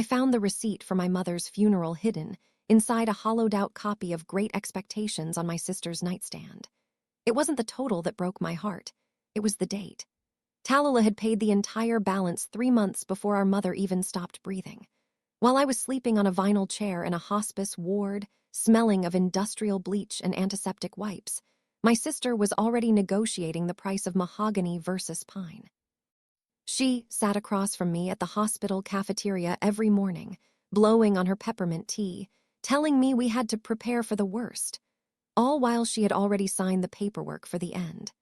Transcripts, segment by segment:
I found the receipt for my mother's funeral hidden inside a hollowed-out copy of Great Expectations on my sister's nightstand. It wasn't the total that broke my heart. It was the date. Talulah had paid the entire balance 3 months before our mother even stopped breathing. While I was sleeping on a vinyl chair in a hospice ward, smelling of industrial bleach and antiseptic wipes, my sister was already negotiating the price of mahogany versus pine. She sat across from me at the hospital cafeteria every morning, blowing on her peppermint tea, telling me we had to prepare for the worst, all while she had already signed the paperwork for the end.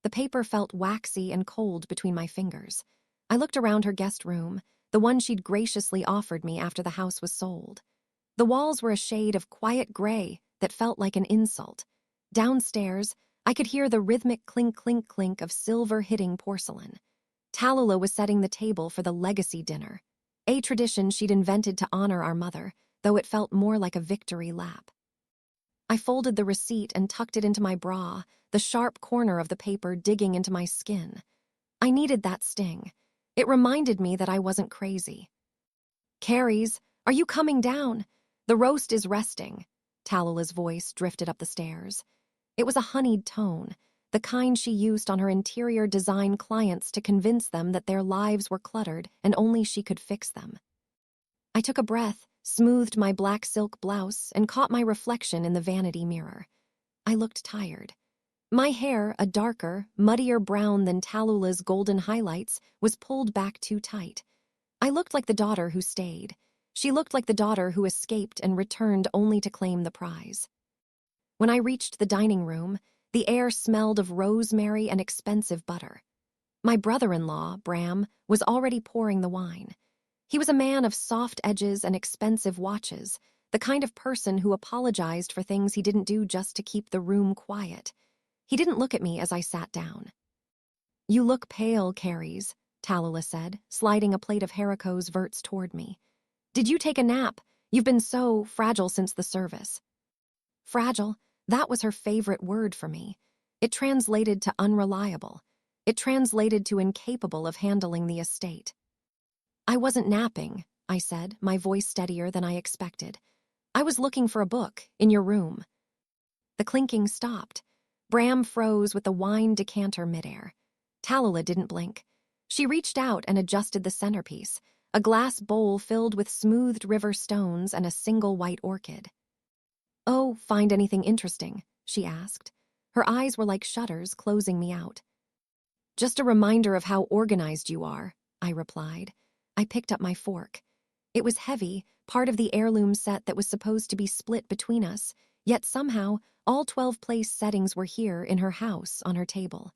The paper felt waxy and cold between my fingers. I looked around her guest room, the one she'd graciously offered me after the house was sold. The walls were a shade of quiet gray that felt like an insult. Downstairs, I could hear the rhythmic clink-clink-clink of silver hitting porcelain. Talulah was setting the table for the legacy dinner, a tradition she'd invented to honor our mother, though it felt more like a victory lap. I folded the receipt and tucked it into my bra, the sharp corner of the paper digging into my skin. I needed that sting. It reminded me that I wasn't crazy. "Carries, are you coming down? The roast is resting." Talulah's voice drifted up the stairs. It was a honeyed tone, the kind she used on her interior design clients to convince them that their lives were cluttered and only she could fix them. I took a breath, smoothed my black silk blouse, and caught my reflection in the vanity mirror. I looked tired. My hair, a darker, muddier brown than Talulah's golden highlights, was pulled back too tight. I looked like the daughter who stayed. She looked like the daughter who escaped and returned only to claim the prize. When I reached the dining room, the air smelled of rosemary and expensive butter. My brother-in-law, Bram, was already pouring the wine. He was a man of soft edges and expensive watches, the kind of person who apologized for things he didn't do just to keep the room quiet. He didn't look at me as I sat down. "You look pale, Carries," Talulah said, sliding a plate of Haricot's verts toward me. "Did you take a nap? You've been so fragile since the service." Fragile, that was her favorite word for me. It translated to unreliable. It translated to incapable of handling the estate. "I wasn't napping," I said, my voice steadier than I expected. "I was looking for a book, in your room." The clinking stopped. Bram froze with the wine decanter midair. Talulah didn't blink. She reached out and adjusted the centerpiece, a glass bowl filled with smoothed river stones and a single white orchid. "Oh, find anything interesting?" she asked. Her eyes were like shutters closing me out. "Just a reminder of how organized you are," I replied. I picked up my fork. It was heavy, part of the heirloom set that was supposed to be split between us, yet somehow all 12 place settings were here in her house on her table.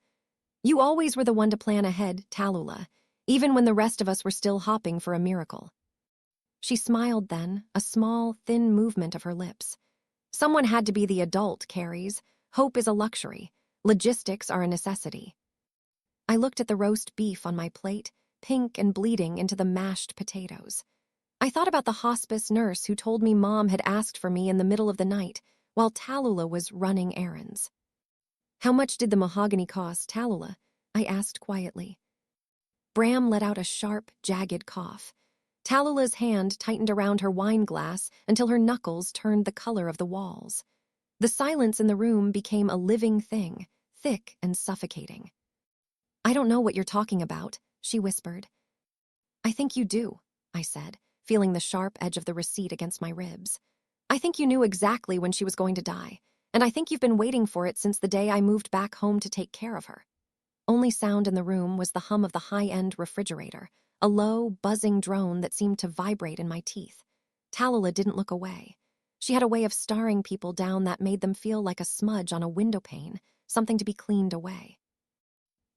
"You always were the one to plan ahead, Talulah, even when the rest of us were still hopping for a miracle." She smiled then, a small, thin movement of her lips. "Someone had to be the adult, Carries. Hope is a luxury. Logistics are a necessity." I looked at the roast beef on my plate, pink and bleeding into the mashed potatoes. I thought about the hospice nurse who told me Mom had asked for me in the middle of the night, while Talulah was running errands. "How much did the mahogany cost, Talulah?" I asked quietly. Bram let out a sharp, jagged cough. Talulah's hand tightened around her wine glass until her knuckles turned the color of the walls. The silence in the room became a living thing, thick and suffocating. "I don't know what you're talking about," she whispered. "I think you do," I said, feeling the sharp edge of the receipt against my ribs. "I think you knew exactly when she was going to die, and I think you've been waiting for it since the day I moved back home to take care of her." Only sound in the room was the hum of the high-end refrigerator, a low, buzzing drone that seemed to vibrate in my teeth. Talulah didn't look away. She had a way of staring people down that made them feel like a smudge on a windowpane, something to be cleaned away.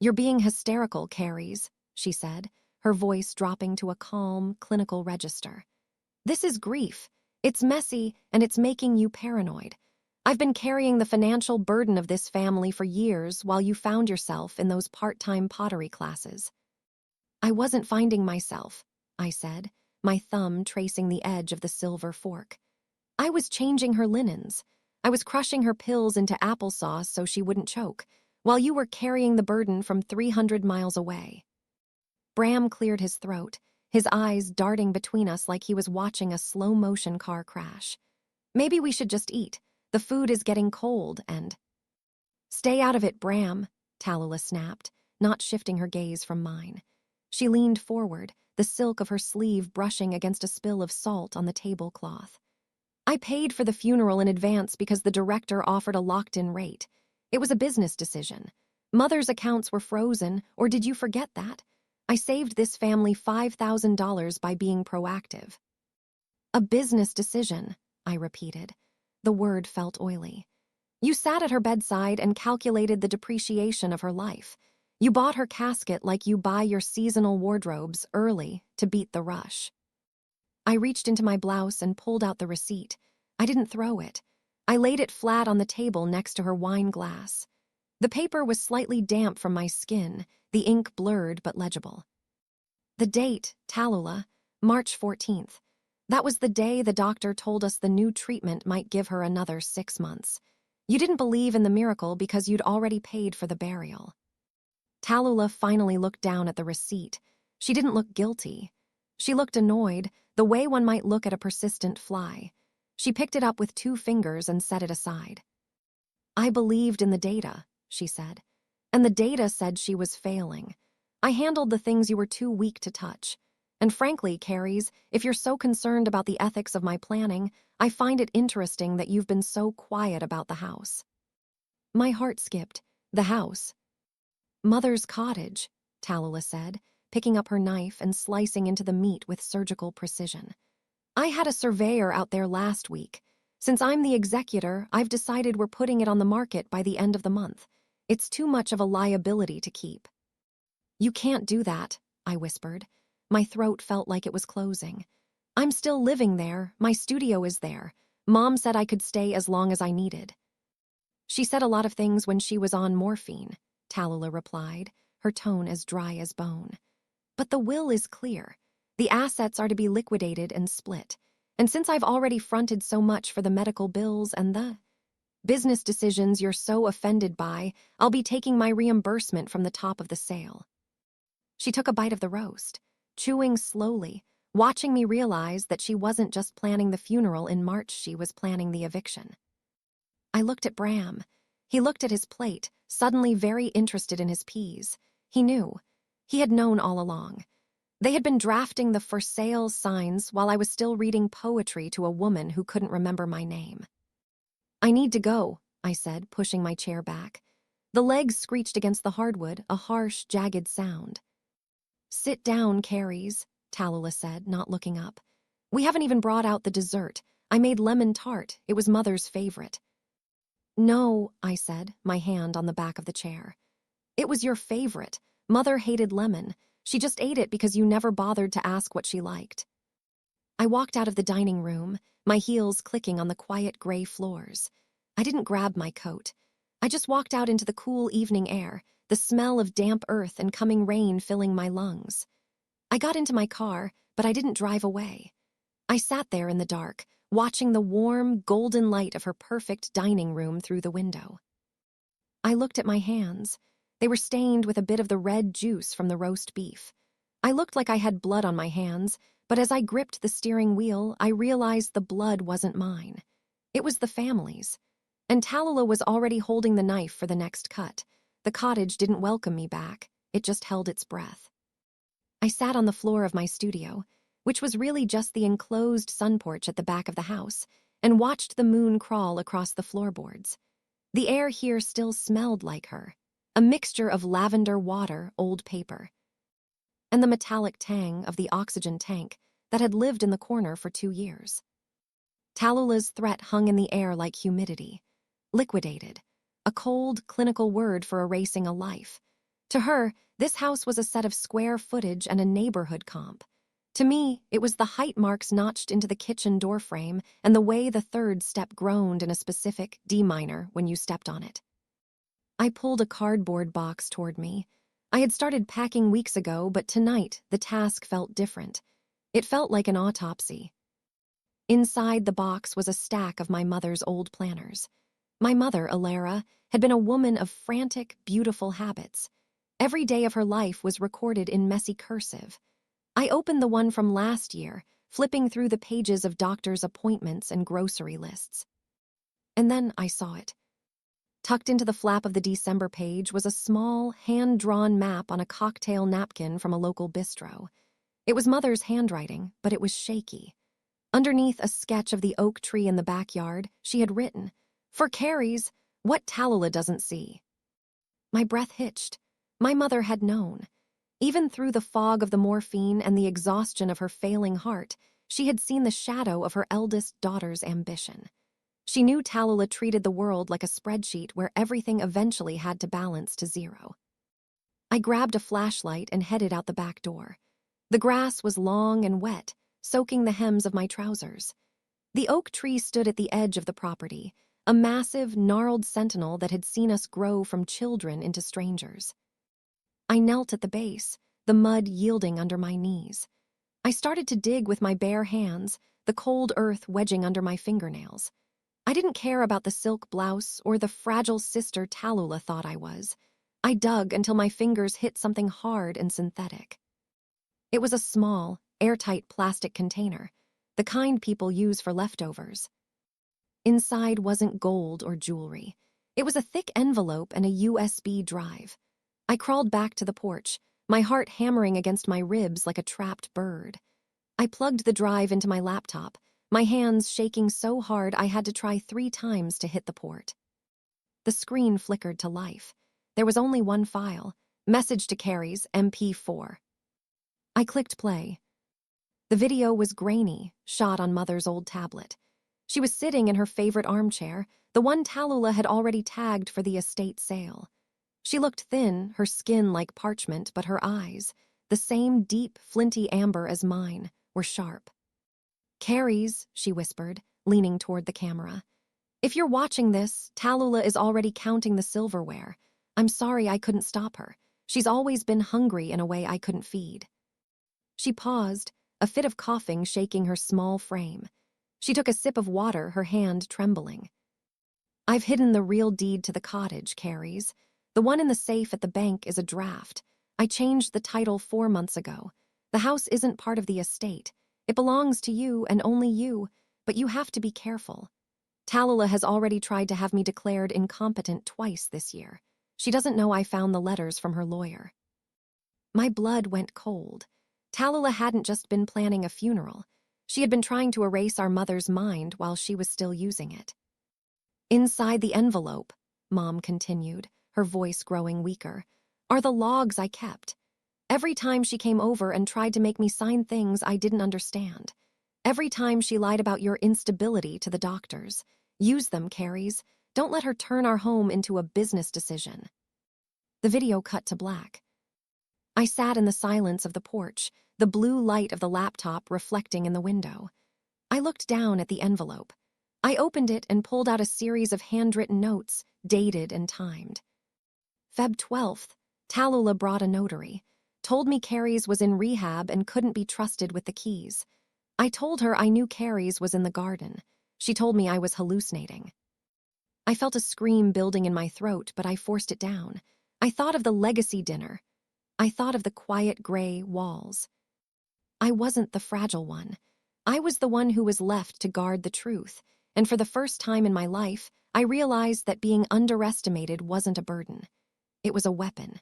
"You're being hysterical, Carries," she said, her voice dropping to a calm, clinical register. "This is grief. It's messy, and it's making you paranoid. I've been carrying the financial burden of this family for years while you found yourself in those part-time pottery classes." "I wasn't finding myself," I said, my thumb tracing the edge of the silver fork. "I was changing her linens. I was crushing her pills into applesauce so she wouldn't choke, while you were carrying the burden from 300 miles away." Bram cleared his throat, his eyes darting between us like he was watching a slow-motion car crash. "Maybe we should just eat. The food is getting cold and—" "Stay out of it, Bram," Talulah snapped, not shifting her gaze from mine. She leaned forward, the silk of her sleeve brushing against a spill of salt on the tablecloth. "I paid for the funeral in advance because the director offered a locked-in rate. It was a business decision. Mother's accounts were frozen, or did you forget that? I saved this family $5,000 by being proactive." "A business decision," I repeated. The word felt oily. "You sat at her bedside and calculated the depreciation of her life. You bought her casket like you buy your seasonal wardrobes early to beat the rush." I reached into my blouse and pulled out the receipt. I didn't throw it. I laid it flat on the table next to her wine glass. The paper was slightly damp from my skin, the ink blurred but legible. The date, Talulah, March 14th. That was the day the doctor told us the new treatment might give her another 6 months. You didn't believe in the miracle because you'd already paid for the burial. Talulah finally looked down at the receipt. She didn't look guilty. She looked annoyed, the way one might look at a persistent fly. She picked it up with 2 fingers and set it aside. "I believed in the data," she said. "And the data said she was failing. I handled the things you were too weak to touch. And frankly, Carries, if you're so concerned about the ethics of my planning, I find it interesting that you've been so quiet about the house." My heart skipped. The house. "Mother's cottage," Talulah said, picking up her knife and slicing into the meat with surgical precision. "I had a surveyor out there last week. Since I'm the executor, I've decided we're putting it on the market by the end of the month. It's too much of a liability to keep." "You can't do that," I whispered. My throat felt like it was closing. "I'm still living there. My studio is there. Mom said I could stay as long as I needed." "She said a lot of things when she was on morphine," Talulah replied, her tone as dry as bone. "But the will is clear. The assets are to be liquidated and split. And since I've already fronted so much for the medical bills and the business decisions you're so offended by, I'll be taking my reimbursement from the top of the sale." She took a bite of the roast, chewing slowly, watching me realize that she wasn't just planning the funeral in March, she was planning the eviction. I looked at Bram. He looked at his plate, suddenly very interested in his peas. He knew. He had known all along. They had been drafting the for sale signs while I was still reading poetry to a woman who couldn't remember my name. "I need to go," I said, pushing my chair back. The legs screeched against the hardwood, a harsh, jagged sound. "Sit down, Carries," Talulah said, not looking up. "We haven't even brought out the dessert. I made lemon tart. It was Mother's favorite." "No," I said, my hand on the back of the chair. "It was your favorite. Mother hated lemon. She just ate it because you never bothered to ask what she liked." I walked out of the dining room, my heels clicking on the quiet gray floors. I didn't grab my coat. I just walked out into the cool evening air, the smell of damp earth and coming rain filling my lungs. I got into my car, but I didn't drive away. I sat there in the dark, watching the warm, golden light of her perfect dining room through the window. I looked at my hands. They were stained with a bit of the red juice from the roast beef. I looked like I had blood on my hands, but as I gripped the steering wheel, I realized the blood wasn't mine. It was the family's. And Talulah was already holding the knife for the next cut. The cottage didn't welcome me back. It just held its breath. I sat on the floor of my studio, which was really just the enclosed sun porch at the back of the house, and watched the moon crawl across the floorboards. The air here still smelled like her, a mixture of lavender water, old paper, and the metallic tang of the oxygen tank that had lived in the corner for 2 years. Talulah's threat hung in the air like humidity. Liquidated, a cold, clinical word for erasing a life. To her, this house was a set of square footage and a neighborhood comp. To me, it was the height marks notched into the kitchen doorframe and the way the third step groaned in a specific D minor when you stepped on it. I pulled a cardboard box toward me. I had started packing weeks ago, but tonight the task felt different. It felt like an autopsy. Inside the box was a stack of my mother's old planners. My mother, Alara, had been a woman of frantic, beautiful habits. Every day of her life was recorded in messy cursive. I opened the one from last year, flipping through the pages of doctor's appointments and grocery lists. And then I saw it. Tucked into the flap of the December page was a small, hand-drawn map on a cocktail napkin from a local bistro. It was Mother's handwriting, but it was shaky. Underneath a sketch of the oak tree in the backyard, she had written, "For Carrie's, what Talulah doesn't see." My breath hitched. My mother had known. Even through the fog of the morphine and the exhaustion of her failing heart, she had seen the shadow of her eldest daughter's ambition. She knew Talulah treated the world like a spreadsheet where everything eventually had to balance to zero. I grabbed a flashlight and headed out the back door. The grass was long and wet, soaking the hems of my trousers. The oak tree stood at the edge of the property, a massive, gnarled sentinel that had seen us grow from children into strangers. I knelt at the base, the mud yielding under my knees. I started to dig with my bare hands, the cold earth wedging under my fingernails. I didn't care about the silk blouse or the fragile sister Talulah thought I was. I dug until my fingers hit something hard and synthetic. It was a small, airtight plastic container, the kind people use for leftovers. Inside wasn't gold or jewelry. It was a thick envelope and a USB drive. I crawled back to the porch, my heart hammering against my ribs like a trapped bird. I plugged the drive into my laptop, my hands shaking so hard I had to try 3 times to hit the port. The screen flickered to life. There was only one file, message to Carrie's MP4. I clicked play. The video was grainy, shot on Mother's old tablet. She was sitting in her favorite armchair, the one Talulah had already tagged for the estate sale. She looked thin, her skin like parchment, but her eyes, the same deep, flinty amber as mine, were sharp. "Carrie's," she whispered, leaning toward the camera. "If you're watching this, Talulah is already counting the silverware. I'm sorry I couldn't stop her. She's always been hungry in a way I couldn't feed." She paused, a fit of coughing shaking her small frame. She took a sip of water, her hand trembling. "I've hidden the real deed to the cottage, Carrie's. The one in the safe at the bank is a draft. I changed the title 4 months ago. The house isn't part of the estate. It belongs to you and only you, but you have to be careful. Talulah has already tried to have me declared incompetent twice this year. She doesn't know I found the letters from her lawyer." My blood went cold. Talulah hadn't just been planning a funeral. She had been trying to erase our mother's mind while she was still using it. "Inside the envelope," Mom continued, her voice growing weaker, "are the logs I kept. Every time she came over and tried to make me sign things I didn't understand. Every time she lied about your instability to the doctors. Use them, Carrie's. Don't let her turn our home into a business decision." The video cut to black. I sat in the silence of the porch, the blue light of the laptop reflecting in the window. I looked down at the envelope. I opened it and pulled out a series of handwritten notes, dated and timed. Feb 12th, Talulah brought a notary. Told me Carrie's was in rehab and couldn't be trusted with the keys. I told her I knew Carrie's was in the garden. She told me I was hallucinating. I felt a scream building in my throat, but I forced it down. I thought of the legacy dinner. I thought of the quiet gray walls. I wasn't the fragile one. I was the one who was left to guard the truth, and for the first time in my life, I realized that being underestimated wasn't a burden. It was a weapon.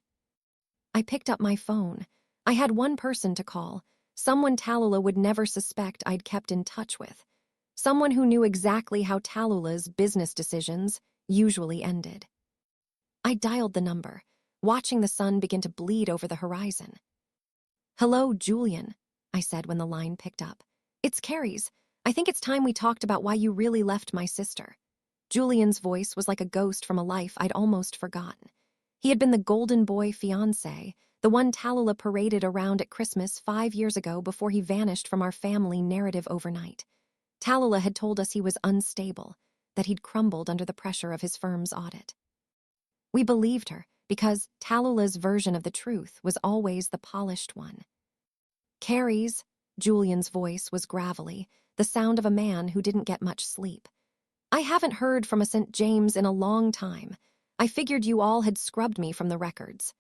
I picked up my phone. I had one person to call, someone Talulah would never suspect I'd kept in touch with, someone who knew exactly how Talulah's business decisions usually ended. I dialed the number, watching the sun begin to bleed over the horizon. "Hello, Julian," I said when the line picked up. "It's Carrie's. I think it's time we talked about why you really left my sister." Julian's voice was like a ghost from a life I'd almost forgotten. He had been the golden boy fiancé, the one Talulah paraded around at Christmas 5 years ago before he vanished from our family narrative overnight. Talulah had told us he was unstable, that he'd crumbled under the pressure of his firm's audit. We believed her because Talulah's version of the truth was always the polished one. "Carrie's," Julian's voice was gravelly, the sound of a man who didn't get much sleep. "I haven't heard from a St. James in a long time. I figured you all had scrubbed me from the records."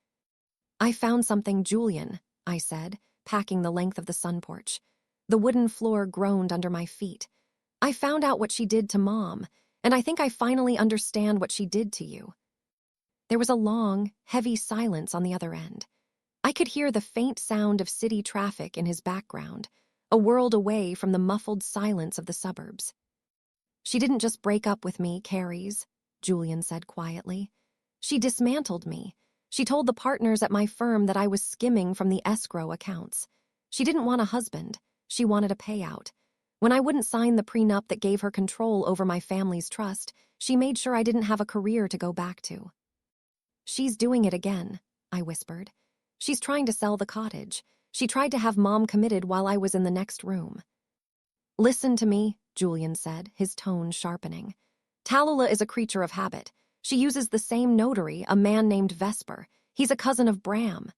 "I found something, Julian," I said, packing the length of the sun porch. The wooden floor groaned under my feet. I found out what she did to Mom, and I think I finally understand what she did to you. There was a long, heavy silence on the other end. I could hear the faint sound of city traffic in his background, a world away from the muffled silence of the suburbs. She didn't just break up with me, Carries, Julian said quietly. She dismantled me. She told the partners at my firm that I was skimming from the escrow accounts. She didn't want a husband. She wanted a payout. When I wouldn't sign the prenup that gave her control over my family's trust, she made sure I didn't have a career to go back to. She's doing it again, I whispered. She's trying to sell the cottage. She tried to have Mom committed while I was in the next room. Listen to me, Julian said, his tone sharpening. Talulah is a creature of habit. She uses the same notary, a man named Vesper. He's a cousin of Bram.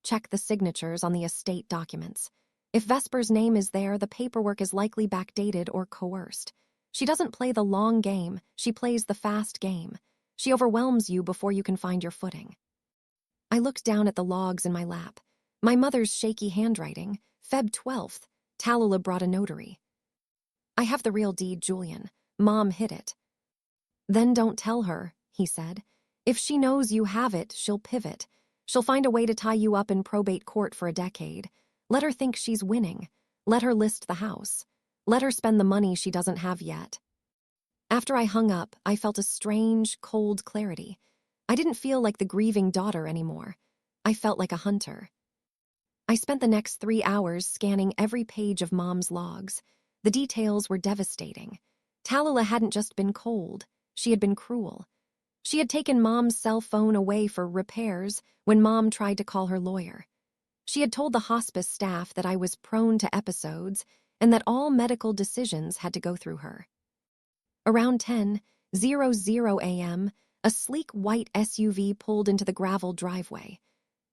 Check the signatures on the estate documents. If Vesper's name is there, the paperwork is likely backdated or coerced. She doesn't play the long game, she plays the fast game. She overwhelms you before you can find your footing. I looked down at the logs in my lap. My mother's shaky handwriting, Feb 12th, Talulah brought a notary. I have the real deed, Julian. Mom hid it. Then don't tell her, he said. If she knows you have it, she'll pivot. She'll find a way to tie you up in probate court for a decade. Let her think she's winning. Let her list the house. Let her spend the money she doesn't have yet. After I hung up, I felt a strange, cold clarity. I didn't feel like the grieving daughter anymore. I felt like a hunter. I spent the next 3 hours scanning every page of Mom's logs. The details were devastating. Talulah hadn't just been cold. She had been cruel. She had taken Mom's cell phone away for repairs when Mom tried to call her lawyer. She had told the hospice staff that I was prone to episodes and that all medical decisions had to go through her. Around 10:00 a.m., a sleek white SUV pulled into the gravel driveway.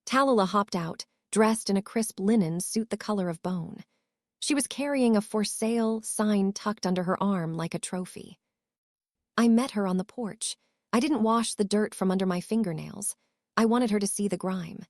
Talulah hopped out, dressed in a crisp linen suit the color of bone. She was carrying a for sale sign tucked under her arm like a trophy. I met her on the porch. I didn't wash the dirt from under my fingernails. I wanted her to see the grime.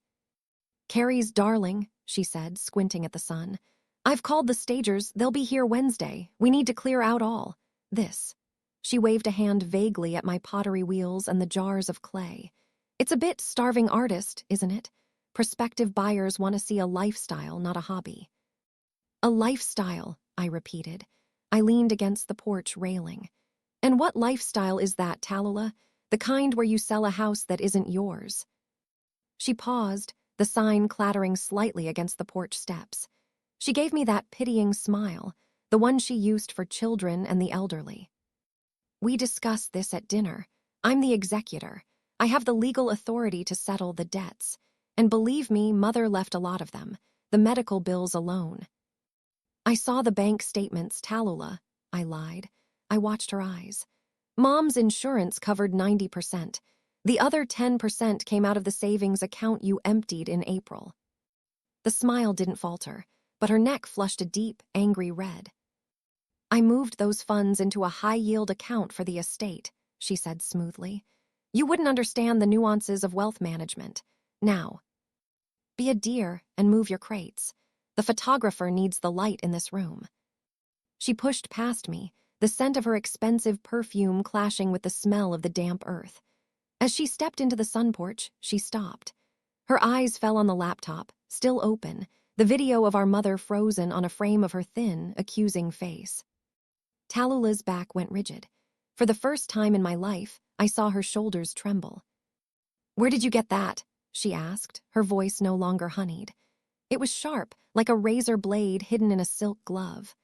Carrie's darling, she said, squinting at the sun. I've called the stagers. They'll be here Wednesday. We need to clear out all this. She waved a hand vaguely at my pottery wheels and the jars of clay. It's a bit starving artist, isn't it? Prospective buyers want to see a lifestyle, not a hobby. A lifestyle, I repeated. I leaned against the porch railing. And what lifestyle is that, Talulah? The kind where you sell a house that isn't yours. She paused, the sign clattering slightly against the porch steps. She gave me that pitying smile, the one she used for children and the elderly. We discussed this at dinner. I'm the executor. I have the legal authority to settle the debts. And believe me, Mother left a lot of them, the medical bills alone. I saw the bank statements, Talulah, I lied. I watched her eyes. Mom's insurance covered 90%. The other 10% came out of the savings account you emptied in April. The smile didn't falter, but her neck flushed a deep, angry red. I moved those funds into a high-yield account for the estate, she said smoothly. You wouldn't understand the nuances of wealth management. Now, be a dear and move your crates. The photographer needs the light in this room. She pushed past me, the scent of her expensive perfume clashing with the smell of the damp earth. As she stepped into the sun porch, she stopped. Her eyes fell on the laptop, still open, the video of our mother frozen on a frame of her thin, accusing face. Talulah's back went rigid. For the first time in my life, I saw her shoulders tremble. Where did you get that? She asked, her voice no longer honeyed. It was sharp, like a razor blade hidden in a silk glove.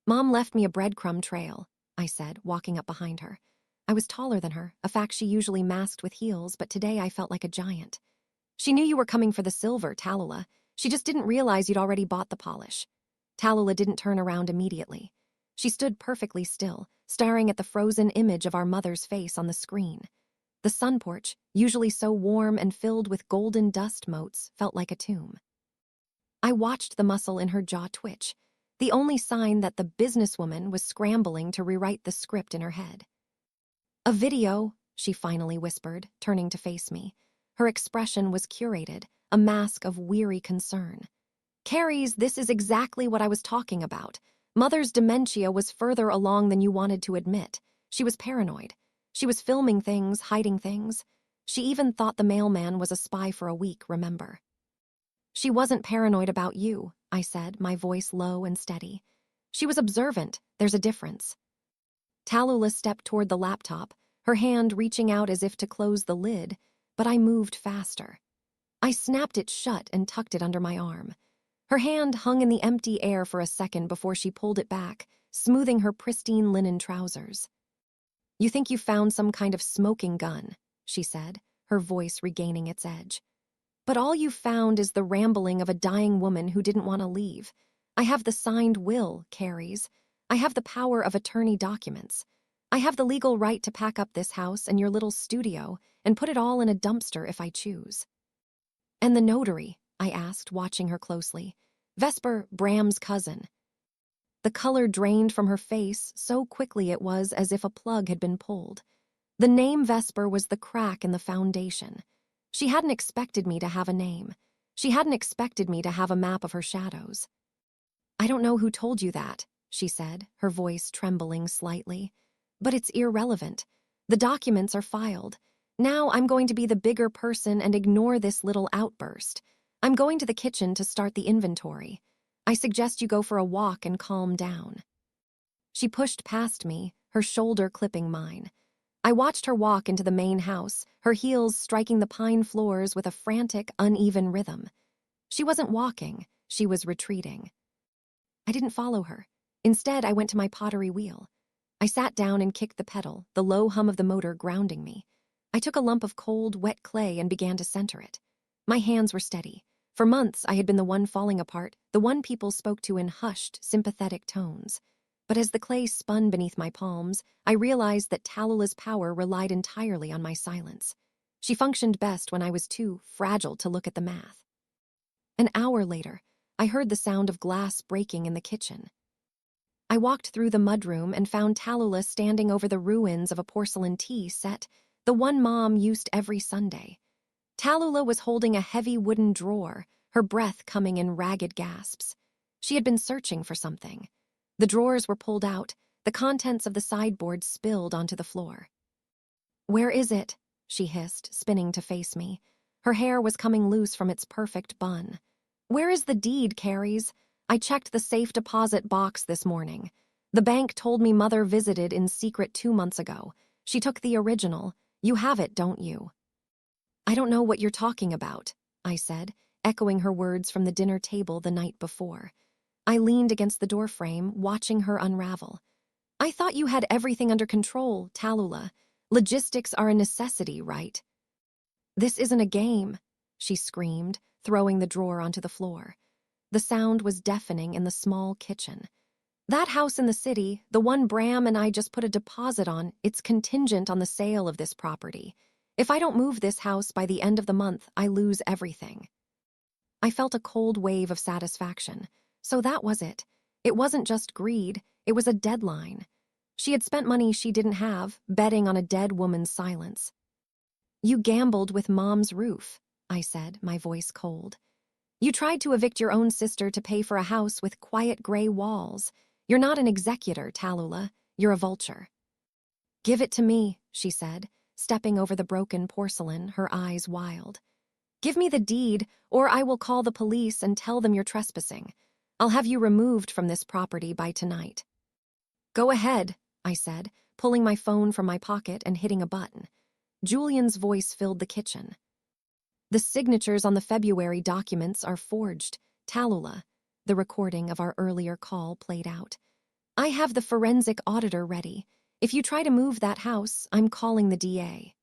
Mom left me a breadcrumb trail, I said, walking up behind her. I was taller than her, a fact she usually masked with heels, but today I felt like a giant. She knew you were coming for the silver, Talulah. She just didn't realize you'd already bought the polish. Talulah didn't turn around immediately. She stood perfectly still, staring at the frozen image of our mother's face on the screen. The sun porch, usually so warm and filled with golden dust motes, felt like a tomb. I watched the muscle in her jaw twitch, the only sign that the businesswoman was scrambling to rewrite the script in her head. A video, she finally whispered, turning to face me. Her expression was curated, a mask of weary concern. Carries, this is exactly what I was talking about. Mother's dementia was further along than you wanted to admit. She was paranoid. She was filming things, hiding things. She even thought the mailman was a spy for a week, remember? She wasn't paranoid about you, I said, my voice low and steady. She was observant. There's a difference. Talulah stepped toward the laptop, her hand reaching out as if to close the lid, but I moved faster. I snapped it shut and tucked it under my arm. Her hand hung in the empty air for a second before she pulled it back, smoothing her pristine linen trousers. You think you found some kind of smoking gun, she said, her voice regaining its edge. But all you found is the rambling of a dying woman who didn't want to leave. I have the signed will, Carries. I have the power of attorney documents. I have the legal right to pack up this house and your little studio and put it all in a dumpster if I choose. And the notary, I asked, watching her closely. Vesper, Bram's cousin. The color drained from her face so quickly it was as if a plug had been pulled. The name Vesper was the crack in the foundation. She hadn't expected me to have a name. She hadn't expected me to have a map of her shadows. I don't know who told you that, she said, her voice trembling slightly. But it's irrelevant. The documents are filed. Now I'm going to be the bigger person and ignore this little outburst. I'm going to the kitchen to start the inventory. I suggest you go for a walk and calm down. She pushed past me, her shoulder clipping mine. I watched her walk into the main house, her heels striking the pine floors with a frantic, uneven rhythm. She wasn't walking, she was retreating. I didn't follow her. Instead, I went to my pottery wheel. I sat down and kicked the pedal, the low hum of the motor grounding me. I took a lump of cold, wet clay and began to center it. My hands were steady. For months, I had been the one falling apart, the one people spoke to in hushed, sympathetic tones. But as the clay spun beneath my palms, I realized that Talulah's power relied entirely on my silence. She functioned best when I was too fragile to look at the math. An hour later, I heard the sound of glass breaking in the kitchen. I walked through the mudroom and found Talulah standing over the ruins of a porcelain tea set, the one Mom used every Sunday. Talulah was holding a heavy wooden drawer, her breath coming in ragged gasps. She had been searching for something. The drawers were pulled out, the contents of the sideboard spilled onto the floor. "Where is it?" she hissed, spinning to face me. Her hair was coming loose from its perfect bun. "Where is the deed, Carries? I checked the safe deposit box this morning. The bank told me Mother visited in secret 2 months ago. She took the original. You have it, don't you?" "I don't know what you're talking about," I said, echoing her words from the dinner table the night before. I leaned against the doorframe, watching her unravel. "I thought you had everything under control, Talulah. Logistics are a necessity, right?" "This isn't a game," she screamed, throwing the drawer onto the floor. The sound was deafening in the small kitchen. "That house in the city, the one Bram and I just put a deposit on, it's contingent on the sale of this property. If I don't move this house by the end of the month, I lose everything." I felt a cold wave of satisfaction. So that was it. It wasn't just greed, it was a deadline. She had spent money she didn't have, betting on a dead woman's silence. "You gambled with Mom's roof," I said, my voice cold. "You tried to evict your own sister to pay for a house with quiet gray walls. You're not an executor, Talulah. You're a vulture." "Give it to me," she said, stepping over the broken porcelain, her eyes wild. "Give me the deed, or I will call the police and tell them you're trespassing. I'll have you removed from this property by tonight." "Go ahead," I said, pulling my phone from my pocket and hitting a button. Julian's voice filled the kitchen. "The signatures on the February documents are forged, Talulah." The recording of our earlier call played out. "I have the forensic auditor ready. If you try to move that house, I'm calling the DA."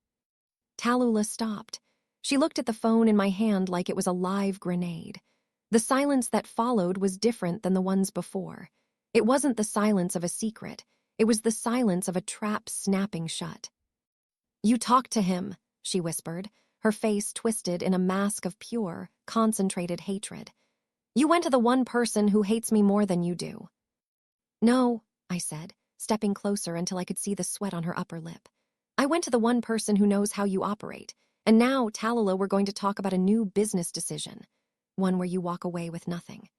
Talulah stopped. She looked at the phone in my hand like it was a live grenade. The silence that followed was different than the ones before. It wasn't the silence of a secret. It was the silence of a trap snapping shut. "You talked to him," she whispered, her face twisted in a mask of pure, concentrated hatred. "You went to the one person who hates me more than you do." "No," I said, stepping closer until I could see the sweat on her upper lip. "I went to the one person who knows how you operate. And now, Talulah, we're going to talk about a new business decision." one where you walk away with nothing.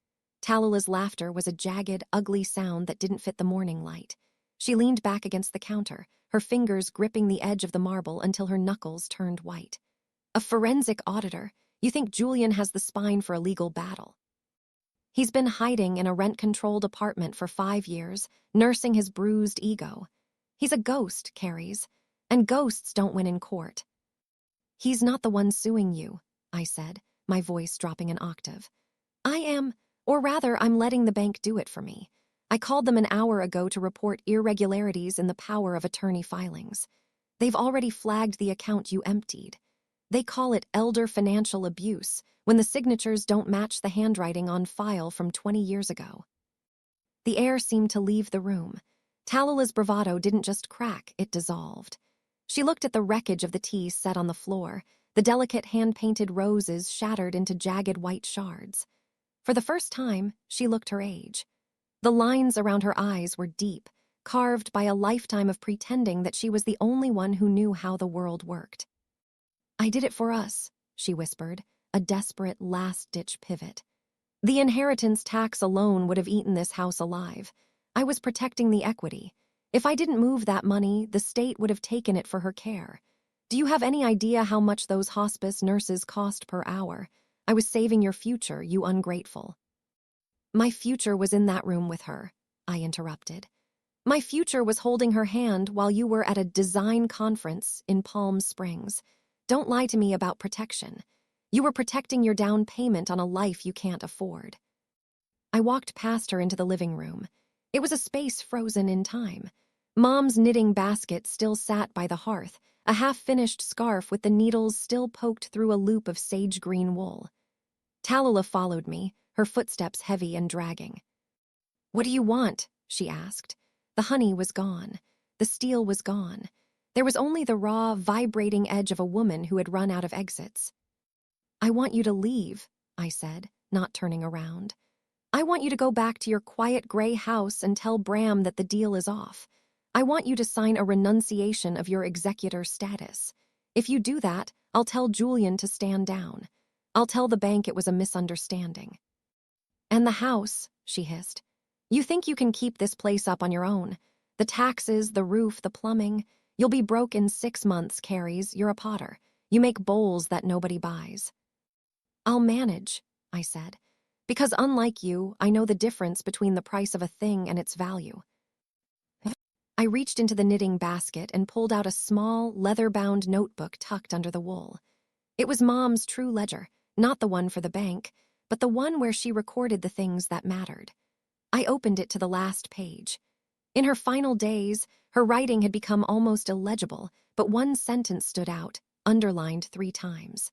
Talulah's laughter was a jagged, ugly sound that didn't fit the morning light. She leaned back against the counter, her fingers gripping the edge of the marble until her knuckles turned white. A forensic auditor? You think Julian has the spine for a legal battle? He's been hiding in a rent-controlled apartment for 5 years, nursing his bruised ego. He's a ghost, Carries, and ghosts don't win in court. He's not the one suing you, I said, my voice dropping an octave. I am, or rather, I'm letting the bank do it for me. I called them an hour ago to report irregularities in the power of attorney filings. They've already flagged the account you emptied. They call it elder financial abuse when the signatures don't match the handwriting on file from 20 years ago. The air seemed to leave the room. Talulah's bravado didn't just crack, it dissolved. She looked at the wreckage of the tea set on the floor, the delicate hand-painted roses shattered into jagged white shards. For the first time, she looked her age. The lines around her eyes were deep, carved by a lifetime of pretending that she was the only one who knew how the world worked. I did it for us, she whispered, a desperate last-ditch pivot. The inheritance tax alone would have eaten this house alive. I was protecting the equity. If I didn't move that money, the state would have taken it for her care. Do you have any idea how much those hospice nurses cost per hour? I was saving your future, you ungrateful. My future was in that room with her, I interrupted. My future was holding her hand while you were at a design conference in Palm Springs. Don't lie to me about protection. You were protecting your down payment on a life you can't afford. I walked past her into the living room. It was a space frozen in time. Mom's knitting basket still sat by the hearth, a half-finished scarf with the needles still poked through a loop of sage-green wool. Talulah followed me, her footsteps heavy and dragging. "What do you want?" she asked. The honey was gone. The steel was gone. There was only the raw, vibrating edge of a woman who had run out of exits. "I want you to leave," I said, not turning around. "I want you to go back to your quiet gray house and tell Bram that the deal is off. I want you to sign a renunciation of your executor status. If you do that, I'll tell Julian to stand down. I'll tell the bank it was a misunderstanding." "And the house," she hissed. "You think you can keep this place up on your own? The taxes, the roof, the plumbing. You'll be broke in 6 months, Carries. You're a potter. You make bowls that nobody buys." "I'll manage," I said, "because unlike you, I know the difference between the price of a thing and its value." I reached into the knitting basket and pulled out a small, leather-bound notebook tucked under the wool. It was Mom's true ledger, not the one for the bank, but the one where she recorded the things that mattered. I opened it to the last page. In her final days, her writing had become almost illegible, but one sentence stood out, underlined 3 times.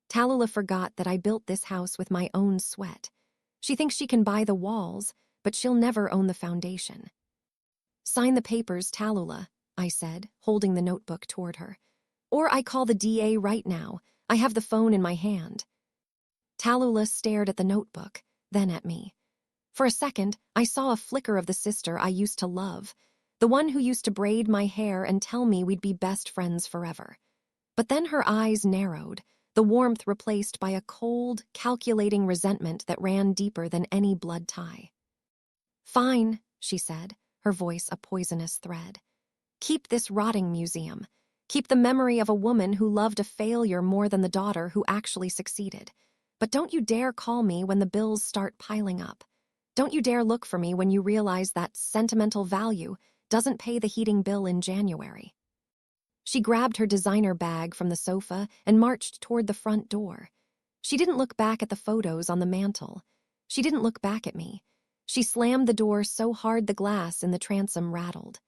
"Talulah forgot that I built this house with my own sweat. She thinks she can buy the walls, but she'll never own the foundation." "Sign the papers, Talulah," I said, holding the notebook toward her. "Or I call the DA right now. I have the phone in my hand." Talulah stared at the notebook, then at me. For a second, I saw a flicker of the sister I used to love, the one who used to braid my hair and tell me we'd be best friends forever. But then her eyes narrowed, the warmth replaced by a cold, calculating resentment that ran deeper than any blood tie. "Fine," she said, her voice a poisonous thread. "Keep this rotting museum. Keep the memory of a woman who loved a failure more than the daughter who actually succeeded. But don't you dare call me when the bills start piling up. Don't you dare look for me when you realize that sentimental value doesn't pay the heating bill in January." She grabbed her designer bag from the sofa and marched toward the front door. She didn't look back at the photos on the mantel. She didn't look back at me. She slammed the door so hard the glass in the transom rattled.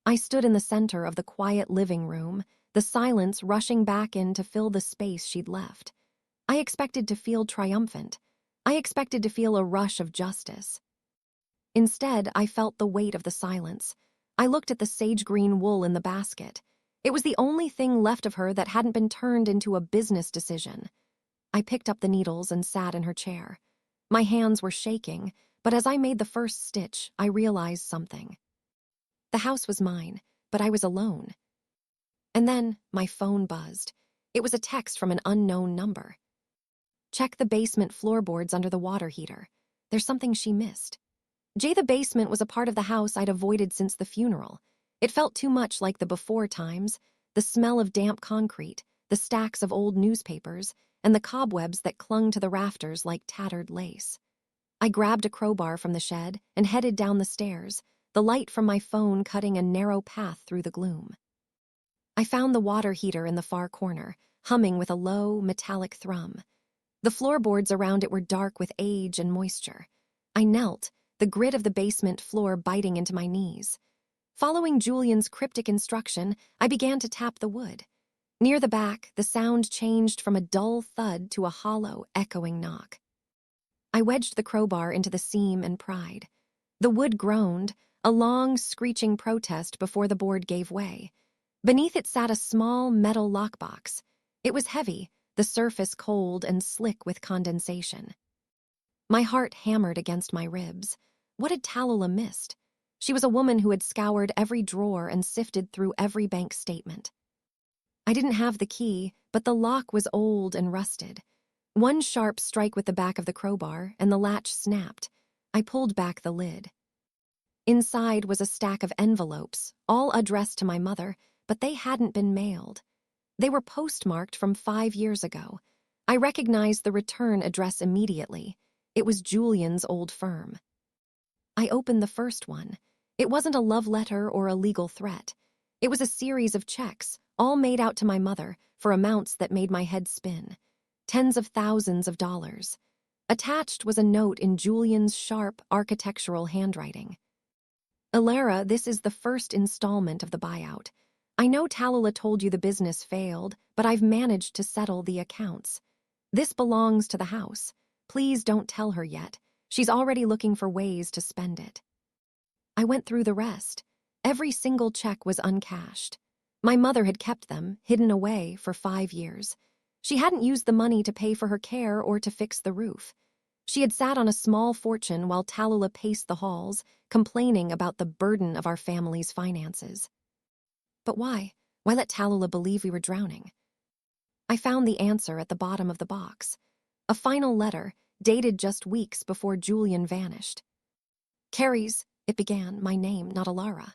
I stood in the center of the quiet living room, the silence rushing back in to fill the space she'd left. I expected to feel triumphant. I expected to feel a rush of justice. Instead, I felt the weight of the silence. I looked at the sage-green wool in the basket. It was the only thing left of her that hadn't been turned into a business decision. I picked up the needles and sat in her chair. My hands were shaking, but as I made the first stitch, I realized something. The house was mine, but I was alone. And then my phone buzzed. It was a text from an unknown number. Check the basement floorboards under the water heater. There's something she missed. The basement was a part of the house I'd avoided since the funeral. It felt too much like the before times, the smell of damp concrete, the stacks of old newspapers, and the cobwebs that clung to the rafters like tattered lace. I grabbed a crowbar from the shed and headed down the stairs, the light from my phone cutting a narrow path through the gloom. I found the water heater in the far corner, humming with a low, metallic thrum. The floorboards around it were dark with age and moisture. I knelt, the grit of the basement floor biting into my knees. Following Julian's cryptic instruction, I began to tap the wood. Near the back, the sound changed from a dull thud to a hollow, echoing knock. I wedged the crowbar into the seam and pried. The wood groaned, a long, screeching protest before the board gave way. Beneath it sat a small metal lockbox. It was heavy, the surface cold and slick with condensation. My heart hammered against my ribs. What had Talulah missed? She was a woman who had scoured every drawer and sifted through every bank statement. I didn't have the key, but the lock was old and rusted. One sharp strike with the back of the crowbar, and the latch snapped. I pulled back the lid. Inside was a stack of envelopes, all addressed to my mother, but they hadn't been mailed. They were postmarked from 5 years ago. I recognized the return address immediately. It was Julian's old firm. I opened the first one. It wasn't a love letter or a legal threat. It was a series of checks, all made out to my mother, for amounts that made my head spin. Tens of thousands of dollars. Attached was a note in Julian's sharp, architectural handwriting. Alara, this is the first installment of the buyout. I know Talulah told you the business failed, but I've managed to settle the accounts. This belongs to the house. Please don't tell her yet. She's already looking for ways to spend it. I went through the rest. Every single check was uncashed. My mother had kept them, hidden away, for 5 years. She hadn't used the money to pay for her care or to fix the roof. She had sat on a small fortune while Talulah paced the halls, complaining about the burden of our family's finances. But why? Why let Talulah believe we were drowning? I found the answer at the bottom of the box. A final letter, dated just weeks before Julian vanished. Carrie's, it began, my name, not Alara.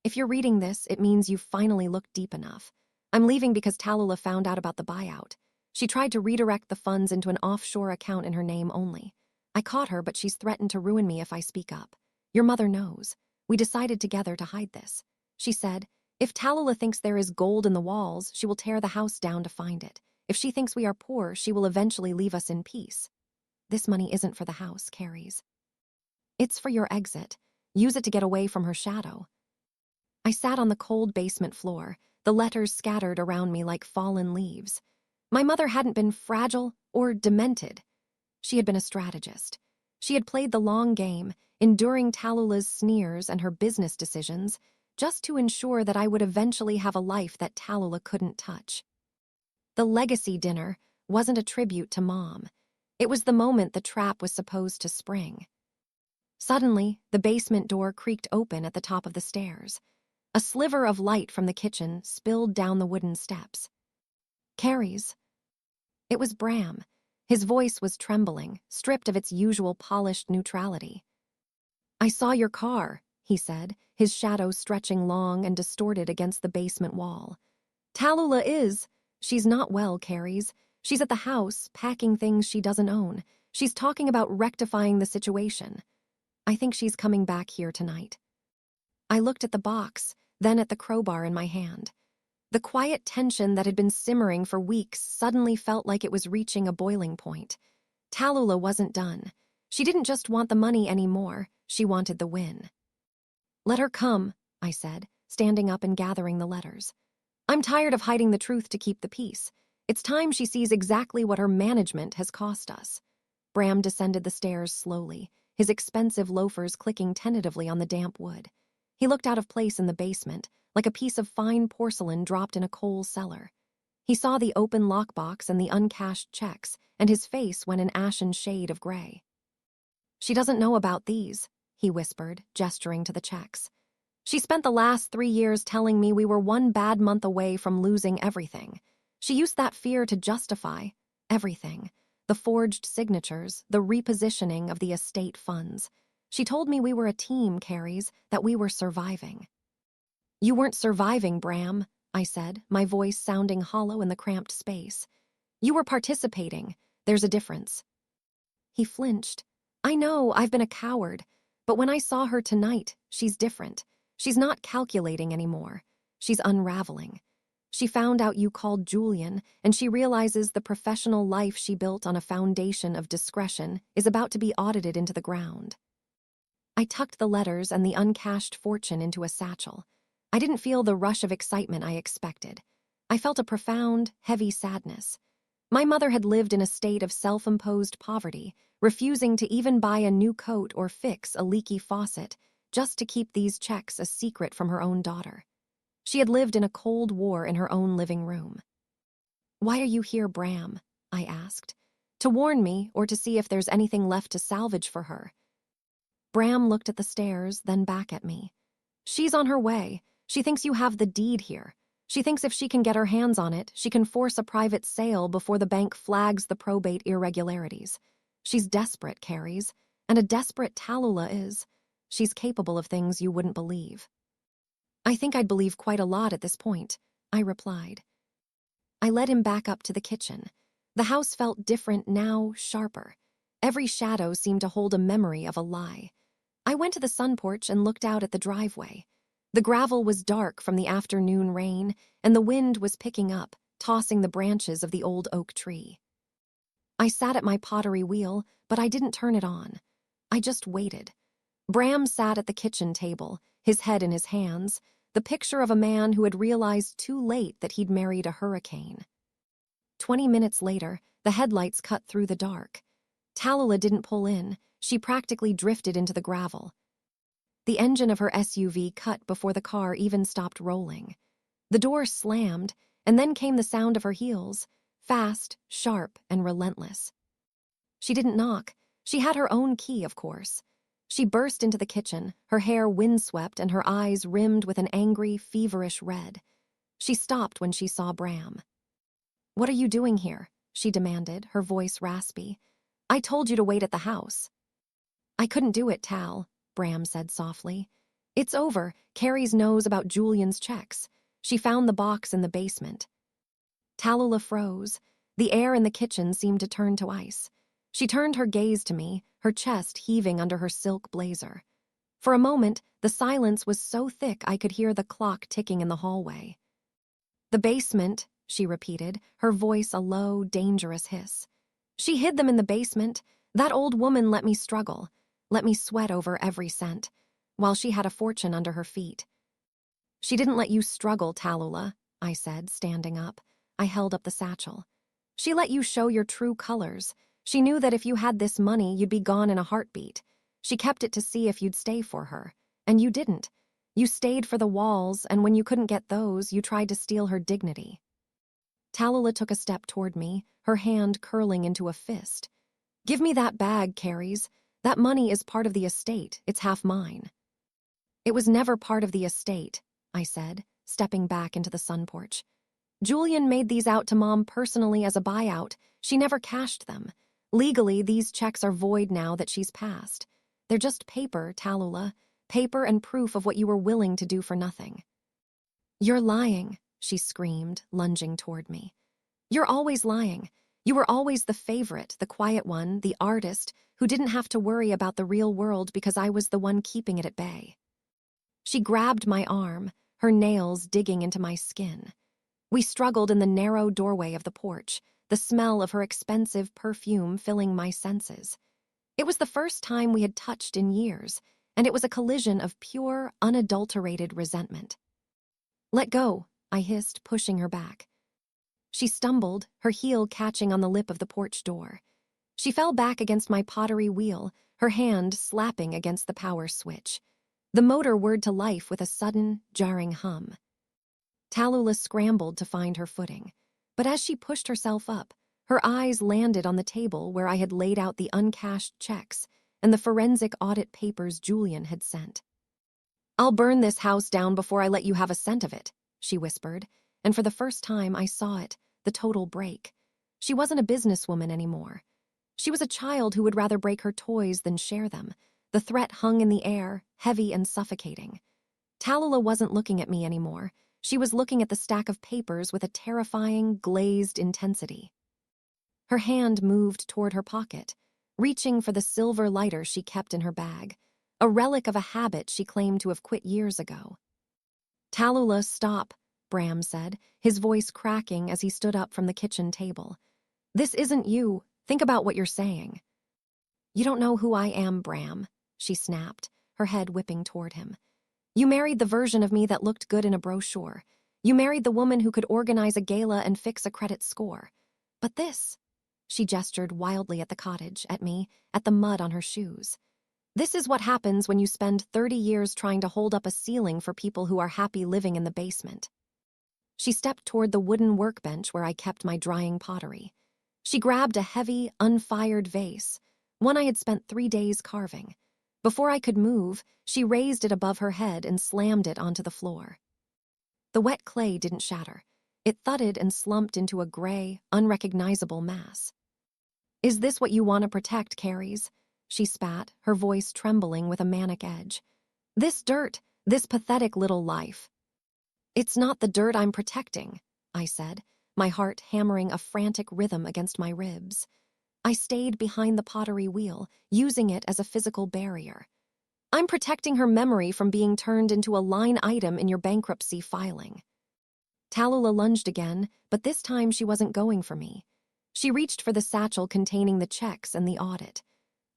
If you're reading this, it means you've finally looked deep enough. I'm leaving because Talulah found out about the buyout. She tried to redirect the funds into an offshore account in her name only. I caught her, but she's threatened to ruin me if I speak up. Your mother knows. We decided together to hide this. She said, if Talulah thinks there is gold in the walls, she will tear the house down to find it. If she thinks we are poor, she will eventually leave us in peace. This money isn't for the house, Carrie's. It's for your exit. Use it to get away from her shadow. I sat on the cold basement floor, the letters scattered around me like fallen leaves. My mother hadn't been fragile or demented. She had been a strategist. She had played the long game, enduring Talulah's sneers and her business decisions, just to ensure that I would eventually have a life that Talulah couldn't touch. The legacy dinner wasn't a tribute to Mom. It was the moment the trap was supposed to spring. Suddenly, the basement door creaked open at the top of the stairs. A sliver of light from the kitchen spilled down the wooden steps. Carrie's. It was Bram. His voice was trembling, stripped of its usual polished neutrality. I saw your car, he said, his shadow stretching long and distorted against the basement wall. Talulah is. She's not well, Carrie's. She's at the house, packing things she doesn't own. She's talking about rectifying the situation. I think she's coming back here tonight. I looked at the box, then at the crowbar in my hand. The quiet tension that had been simmering for weeks suddenly felt like it was reaching a boiling point. Talulah wasn't done. She didn't just want the money anymore, she wanted the win. Let her come, I said, standing up and gathering the letters. I'm tired of hiding the truth to keep the peace. It's time she sees exactly what her management has cost us. Bram descended the stairs slowly, his expensive loafers clicking tentatively on the damp wood. He looked out of place in the basement, like a piece of fine porcelain dropped in a coal cellar. He saw the open lockbox and the uncashed checks, and his face went an ashen shade of gray. She doesn't know about these, he whispered, gesturing to the checks. She spent the last 3 years telling me we were one bad month away from losing everything. She used that fear to justify everything. the forged signatures, the repositioning of the estate funds. She told me we were a team, Carries, that we were surviving. You weren't surviving, Bram, I said, my voice sounding hollow in the cramped space. You were participating. There's a difference. He flinched. I know, I've been a coward, but when I saw her tonight, she's different. She's not calculating anymore. She's unraveling. She found out you called Julian, and she realizes the professional life she built on a foundation of discretion is about to be audited into the ground. I tucked the letters and the uncashed fortune into a satchel. I didn't feel the rush of excitement I expected. I felt a profound, heavy sadness. My mother had lived in a state of self-imposed poverty, refusing to even buy a new coat or fix a leaky faucet, just to keep these checks a secret from her own daughter. She had lived in a cold war in her own living room. Why are you here, Bram? I asked. To warn me or to see if there's anything left to salvage for her? Bram looked at the stairs, then back at me. She's on her way. She thinks you have the deed here. She thinks if she can get her hands on it, she can force a private sale before the bank flags the probate irregularities. She's desperate, Carries, and a desperate Talulah is. She's capable of things you wouldn't believe. I think I'd believe quite a lot at this point, I replied. I led him back up to the kitchen. The house felt different now, sharper. Every shadow seemed to hold a memory of a lie. I went to the sun porch and looked out at the driveway. The gravel was dark from the afternoon rain, and the wind was picking up, tossing the branches of the old oak tree. I sat at my pottery wheel, but I didn't turn it on. I just waited. Bram sat at the kitchen table, his head in his hands, the picture of a man who had realized too late that he'd married a hurricane. 20 minutes later, the headlights cut through the dark. Talulah didn't pull in. She practically drifted into the gravel. The engine of her SUV cut before the car even stopped rolling. The door slammed, and then came the sound of her heels, fast, sharp, and relentless. She didn't knock. She had her own key, of course. She burst into the kitchen, her hair windswept and her eyes rimmed with an angry, feverish red. She stopped when she saw Bram. "What are you doing here?" she demanded, her voice raspy. "I told you to wait at the house." "I couldn't do it, Tal," Bram said softly. "It's over. Carries knows about Julian's checks. She found the box in the basement." Talulah froze. The air in the kitchen seemed to turn to ice. She turned her gaze to me, her chest heaving under her silk blazer. For a moment, the silence was so thick I could hear the clock ticking in the hallway. "The basement," she repeated, her voice a low, dangerous hiss. "She hid them in the basement. That old woman let me struggle, let me sweat over every cent, while she had a fortune under her feet." "She didn't let you struggle, Talulah," I said, standing up. I held up the satchel. "She let you show your true colors. She knew that if you had this money, you'd be gone in a heartbeat. She kept it to see if you'd stay for her. And you didn't. You stayed for the walls, and when you couldn't get those, you tried to steal her dignity." Talulah took a step toward me, her hand curling into a fist. "Give me that bag, Carries. That money is part of the estate. It's half mine." "It was never part of the estate," I said, stepping back into the sun porch. "Julian made these out to Mom personally as a buyout. She never cashed them. Legally, these checks are void now that she's passed. They're just paper, Talulah, paper and proof of what you were willing to do for nothing." "You're lying," she screamed, lunging toward me. "You're always lying. You were always the favorite, the quiet one, the artist, who didn't have to worry about the real world because I was the one keeping it at bay." She grabbed my arm, her nails digging into my skin. We struggled in the narrow doorway of the porch, the smell of her expensive perfume filling my senses. It was the first time we had touched in years, and it was a collision of pure, unadulterated resentment. "Let go," I hissed, pushing her back. She stumbled, her heel catching on the lip of the porch door. She fell back against my pottery wheel, her hand slapping against the power switch. The motor whirred to life with a sudden, jarring hum. Talulah scrambled to find her footing, but as she pushed herself up, her eyes landed on the table where I had laid out the uncashed checks and the forensic audit papers Julian had sent. "I'll burn this house down before I let you have a cent of it," she whispered, and for the first time I saw it, the total break. She wasn't a businesswoman anymore. She was a child who would rather break her toys than share them. The threat hung in the air, heavy and suffocating. Talulah wasn't looking at me anymore. She was looking at the stack of papers with a terrifying, glazed intensity. Her hand moved toward her pocket, reaching for the silver lighter she kept in her bag, a relic of a habit she claimed to have quit years ago. "Talulah, stop," Bram said, his voice cracking as he stood up from the kitchen table. "This isn't you. Think about what you're saying." "You don't know who I am, Bram," she snapped, her head whipping toward him. "You married the version of me that looked good in a brochure. You married the woman who could organize a gala and fix a credit score. But this," she gestured wildly at the cottage, at me, at the mud on her shoes. "This is what happens when you spend 30 years trying to hold up a ceiling for people who are happy living in the basement." She stepped toward the wooden workbench where I kept my drying pottery. She grabbed a heavy, unfired vase, one I had spent 3 days carving. Before I could move, she raised it above her head and slammed it onto the floor. The wet clay didn't shatter. It thudded and slumped into a gray, unrecognizable mass. "Is this what you want to protect, Carries?" she spat, her voice trembling with a manic edge. "This dirt, this pathetic little life." "It's not the dirt I'm protecting," I said, my heart hammering a frantic rhythm against my ribs. I stayed behind the pottery wheel, using it as a physical barrier. "I'm protecting her memory from being turned into a line item in your bankruptcy filing." Talulah lunged again, but this time she wasn't going for me. She reached for the satchel containing the checks and the audit.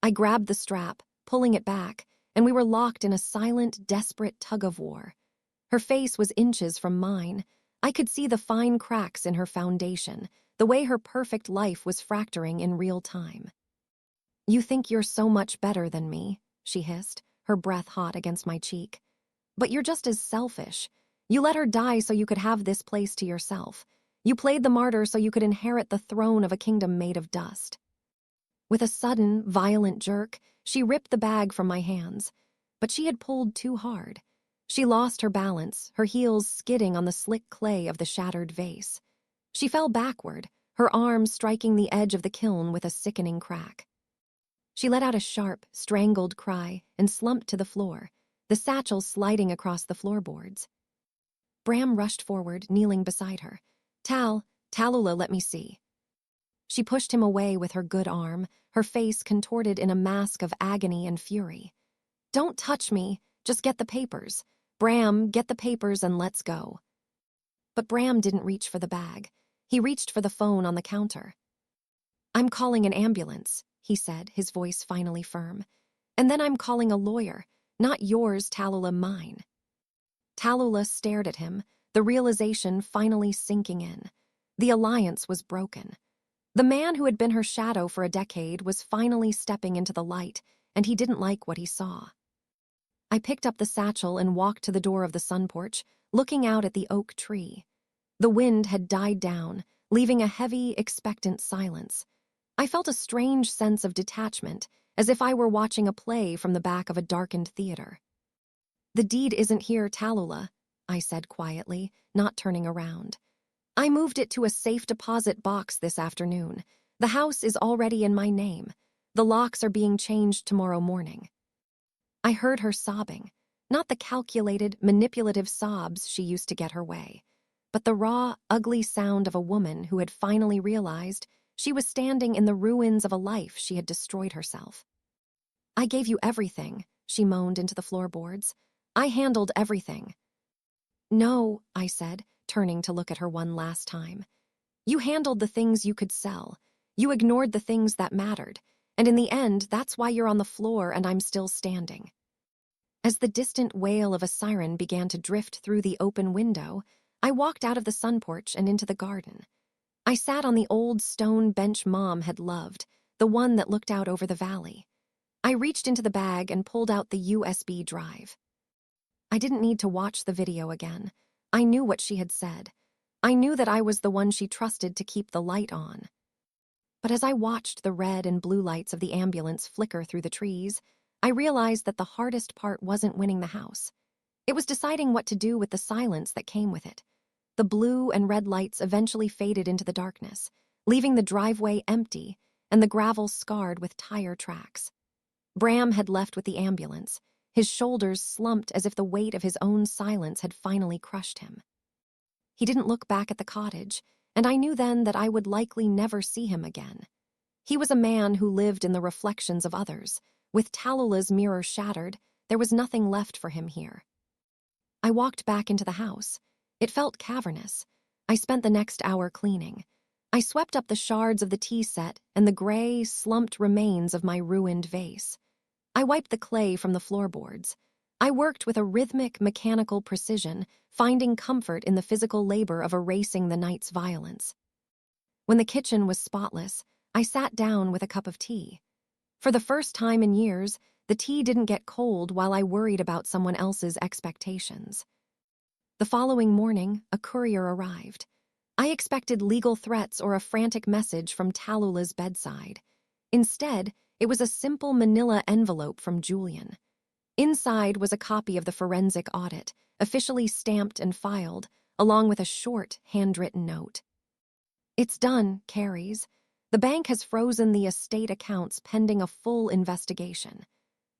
I grabbed the strap, pulling it back, and we were locked in a silent, desperate tug-of-war. Her face was inches from mine. I could see the fine cracks in her foundation, the way her perfect life was fracturing in real time. "You think you're so much better than me," she hissed, her breath hot against my cheek. "But you're just as selfish. You let her die so you could have this place to yourself. You played the martyr so you could inherit the throne of a kingdom made of dust." With a sudden, violent jerk, she ripped the bag from my hands. But she had pulled too hard. She lost her balance, her heels skidding on the slick clay of the shattered vase. She fell backward, her arm striking the edge of the kiln with a sickening crack. She let out a sharp, strangled cry and slumped to the floor, the satchel sliding across the floorboards. Bram rushed forward, kneeling beside her. Talulah, let me see." She pushed him away with her good arm, her face contorted in a mask of agony and fury. "Don't touch me, just get the papers. Bram, get the papers and let's go." But Bram didn't reach for the bag. He reached for the phone on the counter. "I'm calling an ambulance," he said, his voice finally firm. "And then I'm calling a lawyer. Not yours, Talulah, mine." Talulah stared at him, the realization finally sinking in. The alliance was broken. The man who had been her shadow for a decade was finally stepping into the light, and he didn't like what he saw. I picked up the satchel and walked to the door of the sun porch, looking out at the oak tree. The wind had died down, leaving a heavy, expectant silence. I felt a strange sense of detachment, as if I were watching a play from the back of a darkened theater. "The deed isn't here, Talulah," I said quietly, not turning around. "I moved it to a safe deposit box this afternoon. The house is already in my name. The locks are being changed tomorrow morning." I heard her sobbing, not the calculated, manipulative sobs she used to get her way, but the raw, ugly sound of a woman who had finally realized she was standing in the ruins of a life she had destroyed herself. "I gave you everything," she moaned into the floorboards. "I handled everything." "No," I said, turning to look at her one last time. "You handled the things you could sell. You ignored the things that mattered. And in the end, that's why you're on the floor and I'm still standing." As the distant wail of a siren began to drift through the open window, I walked out of the sun porch and into the garden. I sat on the old stone bench Mom had loved, the one that looked out over the valley. I reached into the bag and pulled out the USB drive. I didn't need to watch the video again. I knew what she had said. I knew that I was the one she trusted to keep the light on. But as I watched the red and blue lights of the ambulance flicker through the trees, I realized that the hardest part wasn't winning the house. It was deciding what to do with the silence that came with it. The blue and red lights eventually faded into the darkness, leaving the driveway empty, and the gravel scarred with tire tracks. Bram had left with the ambulance. His shoulders slumped as if the weight of his own silence had finally crushed him. He didn't look back at the cottage, and I knew then that I would likely never see him again. He was a man who lived in the reflections of others. With Talulah's mirror shattered, there was nothing left for him here. I walked back into the house. It felt cavernous. I spent the next hour cleaning. I swept up the shards of the tea set and the gray, slumped remains of my ruined vase. I wiped the clay from the floorboards. I worked with a rhythmic, mechanical precision, finding comfort in the physical labor of erasing the night's violence. When the kitchen was spotless, I sat down with a cup of tea. For the first time in years, the tea didn't get cold while I worried about someone else's expectations. The following morning, a courier arrived. I expected legal threats or a frantic message from Talulah's bedside. Instead, it was a simple manila envelope from Julian. Inside was a copy of the forensic audit, officially stamped and filed, along with a short, handwritten note. "It's done, Carries. The bank has frozen the estate accounts pending a full investigation.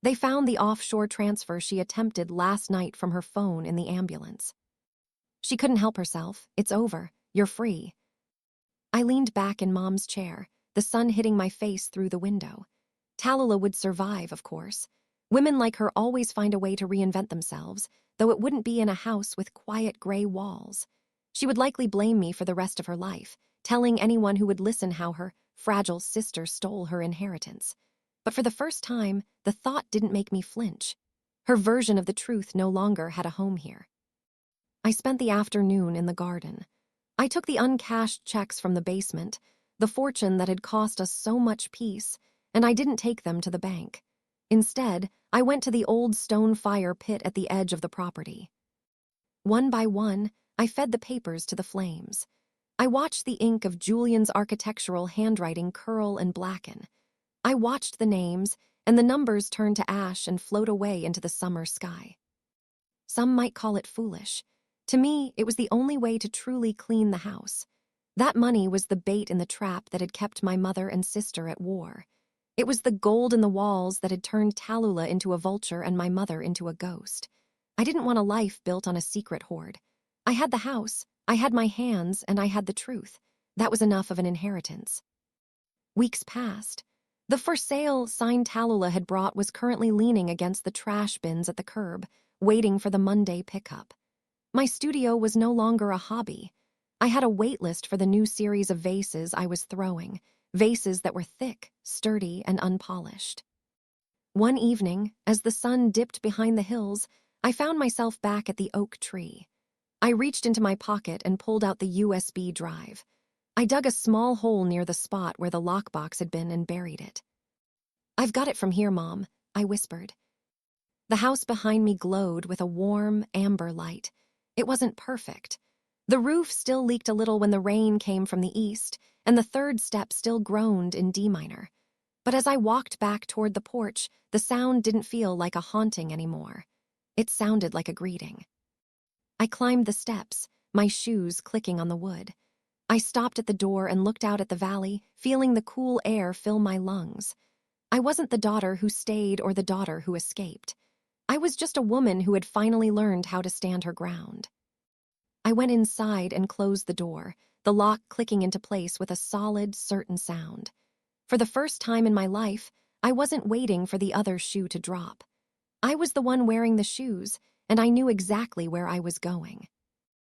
They found the offshore transfer she attempted last night from her phone in the ambulance. She couldn't help herself. It's over. You're free." I leaned back in Mom's chair, the sun hitting my face through the window. Talulah would survive, of course. Women like her always find a way to reinvent themselves, though it wouldn't be in a house with quiet gray walls. She would likely blame me for the rest of her life, telling anyone who would listen how her fragile sister stole her inheritance. But for the first time, the thought didn't make me flinch. Her version of the truth no longer had a home here. I spent the afternoon in the garden. I took the uncashed checks from the basement, the fortune that had cost us so much peace, and I didn't take them to the bank. Instead, I went to the old stone fire pit at the edge of the property. One by one, I fed the papers to the flames. I watched the ink of Julian's architectural handwriting curl and blacken. I watched the names, and the numbers turn to ash and float away into the summer sky. Some might call it foolish. To me, it was the only way to truly clean the house. That money was the bait in the trap that had kept my mother and sister at war. It was the gold in the walls that had turned Talulah into a vulture and my mother into a ghost. I didn't want a life built on a secret hoard. I had the house, I had my hands, and I had the truth. That was enough of an inheritance. Weeks passed. The for sale sign Talulah had brought was currently leaning against the trash bins at the curb, waiting for the Monday pickup. My studio was no longer a hobby. I had a wait list for the new series of vases I was throwing, vases that were thick, sturdy, and unpolished. One evening, as the sun dipped behind the hills, I found myself back at the oak tree. I reached into my pocket and pulled out the USB drive. I dug a small hole near the spot where the lockbox had been and buried it. "I've got it from here, Mom," I whispered. The house behind me glowed with a warm, amber light. It wasn't perfect. The roof still leaked a little when the rain came from the east, and the third step still groaned in D minor. But as I walked back toward the porch, the sound didn't feel like a haunting anymore. It sounded like a greeting. I climbed the steps, my shoes clicking on the wood. I stopped at the door and looked out at the valley, feeling the cool air fill my lungs. I wasn't the daughter who stayed or the daughter who escaped. I was just a woman who had finally learned how to stand her ground. I went inside and closed the door, the lock clicking into place with a solid, certain sound. For the first time in my life, I wasn't waiting for the other shoe to drop. I was the one wearing the shoes, and I knew exactly where I was going.